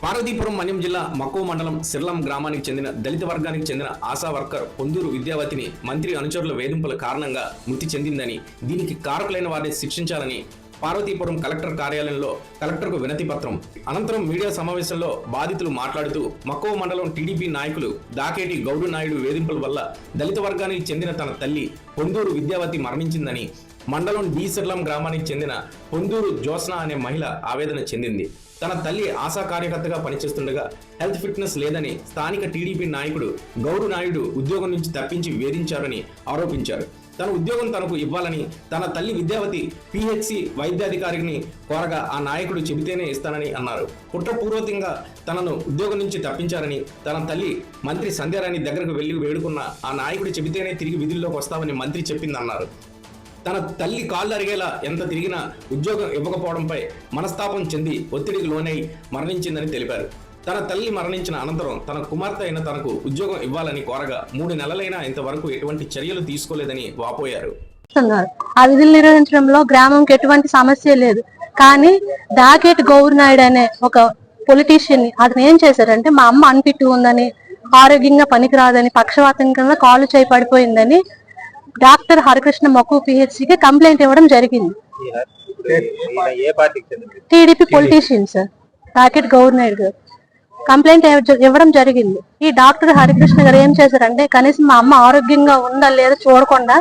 పార్వతీపురం మన్యం జిల్లా మక్కువ మండలం సిర్లం గ్రామానికి చెందిన దళిత వర్గానికి చెందిన ఆశా వర్కర్ పొందూరు విద్యావతిని మంత్రి అనుచరుల వేధింపుల కారణంగా మృతి చెందిందని, దీనికి కారకులైన వారిని శిక్షించాలని పార్వతీపురం కలెక్టర్ కార్యాలయంలో కలెక్టర్కు వినతి పత్రం. అనంతరం మీడియా సమావేశంలో బాధితులు మాట్లాడుతూ మక్కువ మండలం టీడీపీ నాయకులు దాకేటి గౌడు నాయుడు వేధింపుల వల్ల దళిత వర్గానికి చెందిన తన తల్లి పొందూరు విద్యావతి మరణించిందని, మండలం డి సిర్లం గ్రామానికి చెందిన పొందూరు జ్యోత్స్న అనే మహిళ ఆవేదన చెందింది. తన తల్లి ఆశా కార్యకర్తగా పనిచేస్తుండగా హెల్త్ ఫిట్నెస్ లేదని స్థానిక టీడీపీ నాయకుడు గౌడు నాయుడు ఉద్యోగం నుంచి తప్పించి వేధించారని ఆరోపించారు. తన ఉద్యోగం తనకు ఇవ్వాలని తన తల్లి విద్యావతి పిహెచ్సి వైద్యాధికారిని కోరగా ఆ నాయకుడు చెబితేనే ఇస్తానని అన్నారు. కుట్రపూర్వకంగా తనను ఉద్యోగం నుంచి తప్పించారని, తన తల్లి మంత్రి సంధ్యారాణి దగ్గరకు వెళ్లి వేడుకున్న ఆ నాయకుడు చెబితేనే తిరిగి విధుల్లోకి వస్తామని మంత్రి చెప్పిందన్నారు. తన తల్లి కాళ్ళు అరిగేలా ఎంత తిరిగినా ఉద్యోగం ఇవ్వకపోవడంపై మనస్తాపం చెంది ఒత్తిడికి లోనై మరణించిందని తెలిపారు. తన తల్లి మరణించిన అనంతరం తన కుమార్తె అయిన తనకు ఉద్యోగం ఇవ్వాలని కోరగా 3 నెలలైనా ఇంతవరకు ఎటువంటి చర్యలు తీసుకోలేదని వాపోయారు. ఆ విధులు నిర్వహించడంలో గ్రామంకి ఎటువంటి సమస్య లేదు. కానీ దాకేటి గౌరు నాయుడు అనే ఒక పొలిటీషియన్ అతను ఏం చేశారంటే, మా అమ్మ అన్ఫిట్ ఉందని, ఆరోగ్యంగా పనికిరాదని, పక్షవాతం కింద కాళ్ళు చేయి పడిపోయిందని డాక్టర్ హరికృష్ణ మక్కువ పిహెచ్సికి కంప్లైంట్ ఇవ్వడం జరిగింది. TDP politician sir దాకేటి Gowru Naidu గారు కంప్లైంట్ ఇవ్వడం జరిగింది. ఈ డాక్టర్ హరికృష్ణ గారు ఏం చేశారంటే, కనీసం మా అమ్మ ఆరోగ్యంగా ఉందా లేదా చూడకుండా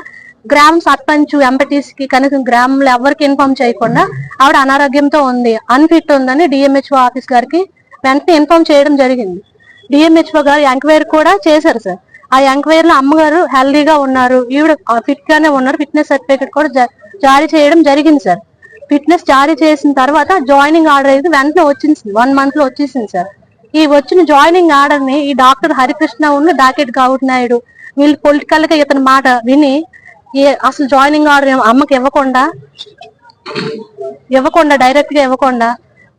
గ్రామ సర్పంచ్ ఎంపీటీసీకి కనీసం గ్రామంలో ఎవరికి ఇన్ఫార్మ్ చేయకుండా ఆవిడ అనారోగ్యంతో ఉంది, అన్ఫిట్ ఉందని డిఎంహెచ్ఓ ఆఫీస్ గారికి వెంటనే ఇన్ఫార్మ్ చేయడం జరిగింది. డిఎంహెచ్ఓ గారు ఎంక్వైరీ కూడా చేశారు సార్. ఆ ఎంక్వైరీలో అమ్మగారు హెల్దీగా ఉన్నారు, ఈవిడ ఫిట్ గానే ఉన్నారు, ఫిట్నెస్ సర్టిఫికేట్ కూడా జారీ చేయడం జరిగింది సార్. ఫిట్నెస్ జారీ చేసిన తర్వాత జాయినింగ్ ఆర్డర్ అయితే వెంటనే వచ్చేసింది, 1 month లో వచ్చేసింది సార్. ఈ వచ్చిన జాయినింగ్ ఆర్డర్ ని ఈ డాక్టర్ హరికృష్ణ ఉన్న దాకేటి గౌడు నాయుడు వీళ్ళు పొలిటికల్ గా ఇతని మాట విని అసలు జాయినింగ్ ఆర్డర్ అమ్మకి ఇవ్వకుండా డైరెక్ట్ గా ఇవ్వకుండా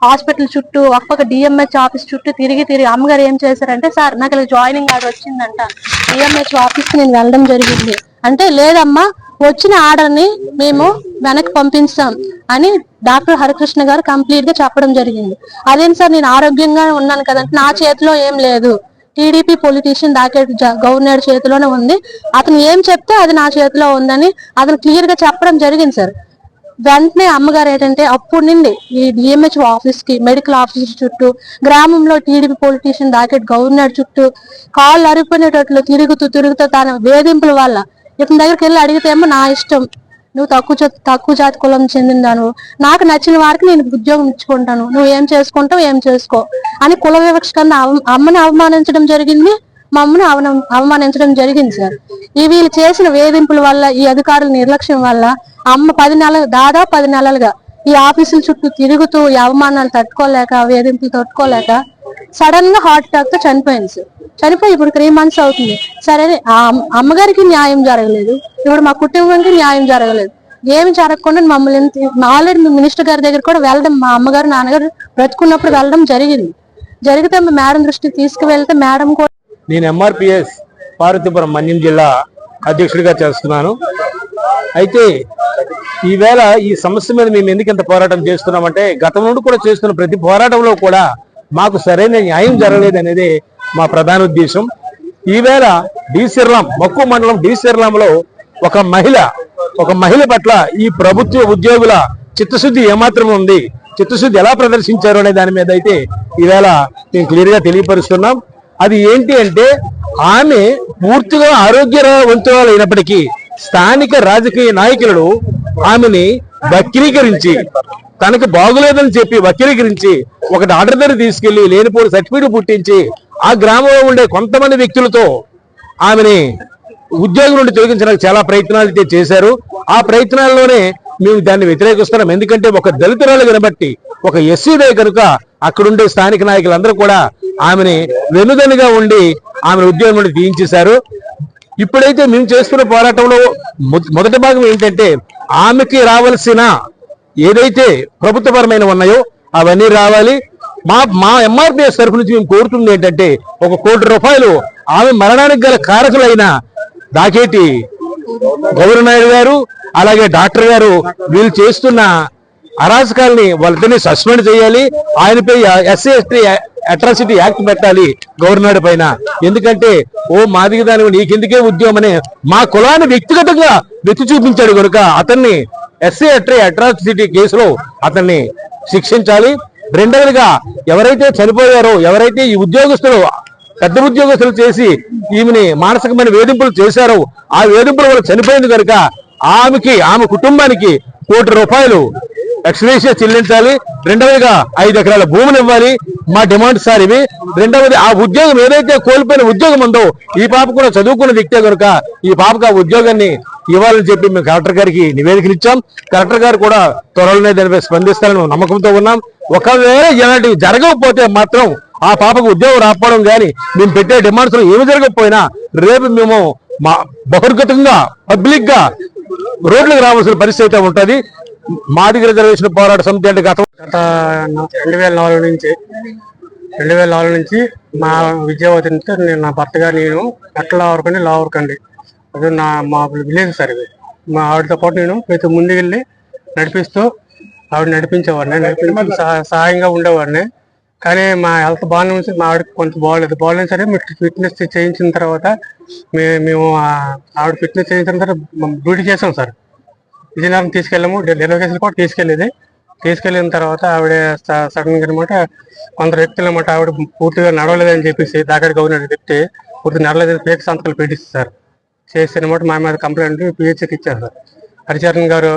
హాస్పిటల్ చుట్టూ ఒక్కొక్క డిఎంహెచ్ ఆఫీస్ చుట్టూ తిరిగి అమ్మగారు ఏం చేశారంటే, సార్ నాకు ఇలా జాయినింగ్ ఆర్డర్ వచ్చిందంట, డిఎంహెచ్ ఆఫీస్ కి నేను వెళ్ళడం జరిగింది అంటే, లేదమ్మా వచ్చిన ఆర్డర్ ని మేము వెనక్కి పంపిస్తాం అని డాక్టర్ హరికృష్ణ గారు కంప్లీట్ గా చెప్పడం జరిగింది. అదేం సార్ నేను ఆరోగ్యంగా ఉన్నాను కదంటే, నా చేతిలో ఏం లేదు, టీడీపీ పొలిటీషియన్ దాకేటి గౌరు నాయుడు చేతిలోనే ఉంది, అతను ఏం చెప్తే అది నా చేతిలో ఉందని అతను క్లియర్ గా చెప్పడం జరిగింది సార్. వెంటనే అమ్మగారు ఏంటంటే అప్పటి నుండి ఈ డిఎంహెచ్ఓ ఆఫీస్ కి, మెడికల్ ఆఫీస్ చుట్టూ, గ్రామంలో టీడీపీ పొలిటీషియన్ దాకేటి గౌరు నాయుడు చుట్టూ కాళ్ళు అరిపోయినట్లు తిరుగుతూ తన వేధింపుల వల్ల ఇతని దగ్గరికి వెళ్ళి అడిగితేమో, నా ఇష్టం, నువ్వు తక్కువ జాతి కులం చెందిందాను, నాకు నచ్చిన వారికి నేను ఉద్యోగం ఇచ్చుకుంటాను, నువ్వు ఏం చేసుకుంటావు ఏం చేసుకో అని కుల వివక్ష కింద అమ్మని అవమానించడం జరిగింది, మమ్మల్ని అవమానించడం జరిగింది సార్. ఈ వీళ్ళు చేసిన వేధింపుల వల్ల, ఈ అధికారుల నిర్లక్ష్యం వల్ల అమ్మ దాదాపు 10 నెలలుగా ఈ ఆఫీసుల చుట్టూ తిరుగుతూ ఈ అవమానాలు తట్టుకోలేక, వేధింపులు తట్టుకోలేక సడన్ గా హార్ట్ అటాక్ తో చనిపోయింది సార్. చనిపోయి ఇప్పుడు 3 months అవుతుంది. సరే, ఆ అమ్మగారికి న్యాయం జరగలేదు, ఇప్పుడు మా కుటుంబానికి న్యాయం జరగలేదు. ఏమి జరగకుండా మమ్మల్ని ఆల్రెడీ మినిస్టర్ గారి దగ్గర కూడా వెళ్ళడం, మా అమ్మగారు నాన్నగారు బ్రతుకున్నప్పుడు వెళ్ళడం జరిగితే మేడం దృష్టికి తీసుకువెళ్తే మేడం కూడా, నేను ఎంఆర్పిఎస్ పార్వతీపురం మన్యం జిల్లా అధ్యక్షుడిగా చేస్తున్నాను. అయితే ఈవేళ ఈ సమస్య మీద మేము ఎందుకు ఇంత పోరాటం చేస్తున్నామంటే, గతం నుండి కూడా చేస్తున్న ప్రతి పోరాటంలో కూడా మాకు సరైన న్యాయం జరగలేదు అనేది మా ప్రధాన ఉద్దేశం. ఈవేళ డి సిర్లం, మక్కువ మండలం డి సిర్లంలో ఒక మహిళ పట్ల ఈ ప్రభుత్వ ఉద్యోగుల చిత్తశుద్ధి ఏమాత్రం ఉంది, చిత్తశుద్ధి ఎలా ప్రదర్శించారు అనే దాని మీద అయితే ఈవేళ మేము క్లియర్ గా తెలియపరుస్తున్నాం. అది ఏంటి అంటే, ఆమె పూర్తిగా ఆరోగ్యవంతురాలు అయినప్పటికీ స్థానిక రాజకీయ నాయకులు ఆమెని వక్రీకరించి, తనకు బాగులేదని చెప్పి వక్రీకరించి ఒక డాక్టర్ దగ్గర తీసుకెళ్లి లేనిపోని సర్టిఫికేట్ పుట్టించి ఆ గ్రామంలో ఉండే కొంతమంది వ్యక్తులతో ఆమెని ఉద్యోగం నుండి తొలగించడానికి చాలా ప్రయత్నాలు అయితే చేశారు. ఆ ప్రయత్నాల్లోనే మేము దాన్ని వ్యతిరేకిస్తున్నాం. ఎందుకంటే ఒక దళితురాలు కనబట్టి, ఒక ఎస్సీదే కనుక అక్కడుండే స్థానిక నాయకులందరూ కూడా ఆమెని వెనుదనుగా ఉండి ఆమెను ఉద్యోగం నుండి తీయించేశారు. ఇప్పుడైతే మేము చేస్తున్న పోరాటంలో మొదటి భాగం ఏంటంటే, ఆమెకి రావాల్సిన ఏదైతే ప్రభుత్వపరమైన ఉన్నాయో అవన్నీ రావాలి. మా ఎంఆర్పిఎస్ తరఫు నుంచి మేము కోరుతుంది ఏంటంటే, 1 కోటి రూపాయలు ఆమె మరణానికి గల కారకులైన దాకేటి గౌరు నాయుడు గారు, అలాగే డాక్టర్ గారు వీళ్ళు చేస్తున్న అరాచకాలని వాళ్ళని సస్పెండ్ చేయాలి. ఆయనపై ఎస్సీ ఎస్టీ అట్రాసిటీ యాక్ట్ పెట్టాలి గవర్నర్ పైన. ఎందుకంటే ఓ మాదిగ దాని నీకెందుకే ఉద్యోగం అనే మా కులాన్ని వ్యక్తిగతంగా వెతి చూపించాడు కనుక అతన్ని ఎస్సీ అట్రాసిటీ కేసులో అతన్ని శిక్షించాలి. రెండవదిగా ఎవరైతే చనిపోయారో, ఎవరైతే ఈ ఉద్యోగస్తులు పెద్ద ఉద్యోగస్తులు చేసి ఈమెని మానసికమైన వేధింపులు చేశారో ఆ వేధింపుల వల్ల చనిపోయింది కనుక ఆమె కుటుంబానికి ₹1 ఎక్స్గ్రేషియా చెల్లించాలి. రెండవదిగా 5 ఎకరాల భూమిని ఇవ్వాలి. మా డిమాండ్ సార్ ఇవి. రెండవది ఆ ఉద్యోగం ఏదైతే కోల్పోయిన ఉద్యోగం ఉందో ఈ పాప కూడా చదువుకున్న వ్యక్తే కనుక ఈ పాపకు ఆ ఉద్యోగాన్ని ఇవ్వాలని చెప్పి మేము కలెక్టర్ గారికి నివేదికలు ఇచ్చాం. కలెక్టర్ గారు కూడా త్వరలోనే దానిపై స్పందిస్తారని నమ్మకంతో ఉన్నాం. ఒకవేళ ఇలాంటివి జరగకపోతే మాత్రం ఆ పాపకు ఉద్యోగం రాకపోవడం కానీ మేము పెట్టే డిమాండ్స్ లో ఏమి జరగకపోయినా రేపు మేము బహిర్గతంగా పబ్లిక్ గా రోడ్లకు రావాల్సిన పరిస్థితి ఉంటుంది. మాదిగ రిజర్వేషన్ పోరాట సమితి అంటే గత 2004 నుంచి మా విద్యావతి నా భర్త గారు నేను ఎట్లా వరకండి లా వరకండి అదే మా విలేజ్ సార్ ఇది. మా ఆవిడతో పాటు నేను ప్రతి ముందుకెళ్ళి నడిపిస్తూ ఆవిడ నడిపించి సహాయంగా ఉండేవాడిని. కానీ మా హెల్త్ బాగానే ఉంది. మా ఆవిడకి కొంచెం బాగలేదు సరే మీరు ఫిట్నెస్ చేయించిన తర్వాత మేము ఆవిడ ఫిట్నెస్ చేయించిన తర్వాత డ్యూటీ చేసాం సార్. విజయనగరం తీసుకెళ్ళాము. డెలివరీ కూడా తీసుకెళ్ళిన తర్వాత ఆవిడ సడన్ గా అనమాట కొందరు వ్యక్తులు అనమాట ఆవిడ పూర్తిగా నడవలేదని చెప్పేసి దాకా గవర్నర్ చెప్తే పూర్తిగా నడవలేదు ఫేక్ సంతకాలు పెట్టిస్తారు సార్. చేస్తే అనమాట మా మీద కంప్లైంట్ పిహెచ్కి ఇచ్చారు సార్. హరిచరణ్ గారు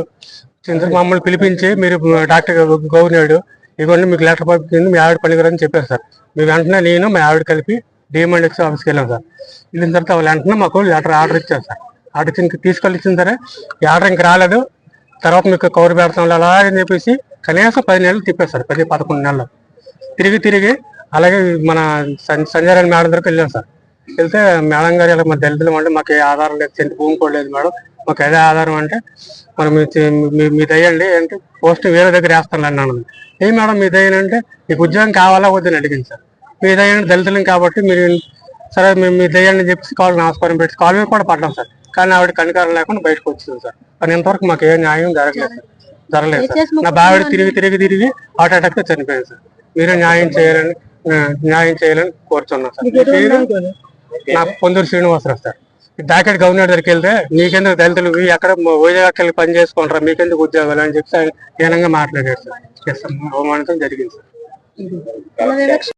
మమ్మల్ని పిలిపించి మీరు డాక్టర్ గవర్నర్ ఇవ్వండి మీకు లెటర్ పంపించింది మీ ఆవిడ పనికిరని చెప్పారు సార్. మేము వెంటనే నేను మా ఆవిడ కలిపి డిఎంఎండ్ఎక్స్ ఆఫీస్కి వెళ్ళాం సార్. వెళ్ళిన తర్వాత వాళ్ళు వెంటనే మాకు ఆర్డర్ ఇచ్చారు సార్. ఆర్డర్ ఇచ్చి తీసుకెళ్ళిచ్చిన సరే ఈ ఆర్డర్ ఇంక రాలేదు. తర్వాత మీకు కవర్ పెడతాం అలా అని చెప్పేసి కనీసం 10 నెలలు తిప్పారు సార్. 10-11 నెలలు తిరిగి అలాగే మన సంజయ్ రాణి మేడం దగ్గరికి వెళ్ళాం సార్. వెళ్తే మేడం గారు ఇలా మా దళితులు అంటే మాకు ఏ ఆధారం లేదు, సెంటు భూమి కూడా లేదు మేడం, మాకు అదే ఆధారం అంటే మరి మీ దయ్యండి అంటే పోస్ట్ వేరే దగ్గర వేస్తాను అన్నాను. ఏ మేడం మీ దయ్యని అంటే మీకు ఉద్యోగం కావాలా వద్దని అడిగింది సార్. మీ దయ్యండి దళితులం కాబట్టి మీరు సరే మేము మీ దయ్యాన్ని చెప్పేసి కాళ్ళు నమస్కారం పెట్టి కాలు మీద కూడా పడ్డాం సార్. కానీ ఆవిడ కనికారం లేకుండా బయటకు వచ్చింది సార్. కానీ ఇంతవరకు మాకు ఏ న్యాయం జరగలేదు సార్. నా బావిడ తిరిగి హార్ట్ అటాక్ తో చనిపోయింది సార్. మీరు న్యాయం చేయాలని కోరుతున్నాం సార్. నా Ponduru Srinivasarao sir. Docket governor దగ్గరికి వెళ్తే నీకెందుకు దళితులు ఎక్కడ వైజాగ్ వెళ్ళి పని చేసుకుంటారా మీకెందుకు ఉద్యోగాలు అని చెప్పి హీనంగా మాట్లాడారు సార్. అవమానితం జరిగింది సార్.